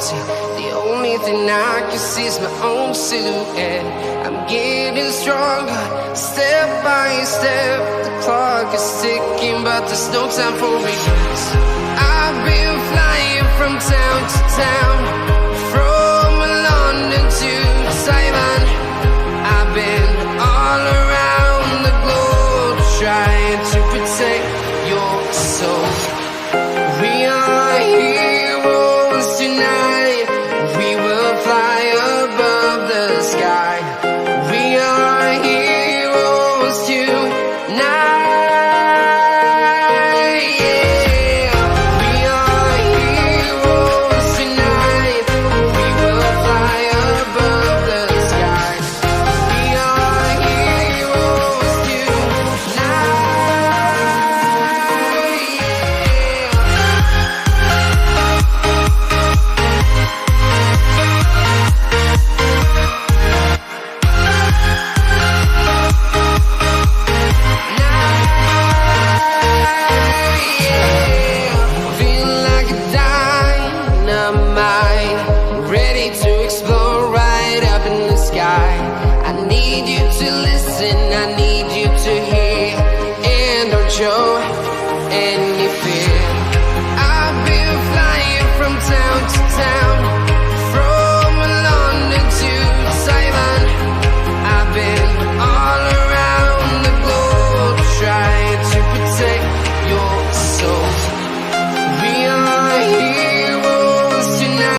empty. The only thing I can see is my own silhouette. I'm getting stronger, step by step. The clock is ticking, but there's no time for regrets. I've been flying from town to town, from London to Taiwan. I've been all around the globe trying to protect your soul. We are heroes tonight. We will fly above the sky. We are heroes tonight. Yeah. We are heroes tonight. We will fly above the sky. We are heroes tonight. Feel like a dynamite, ready to explode right up in the sky. I need you to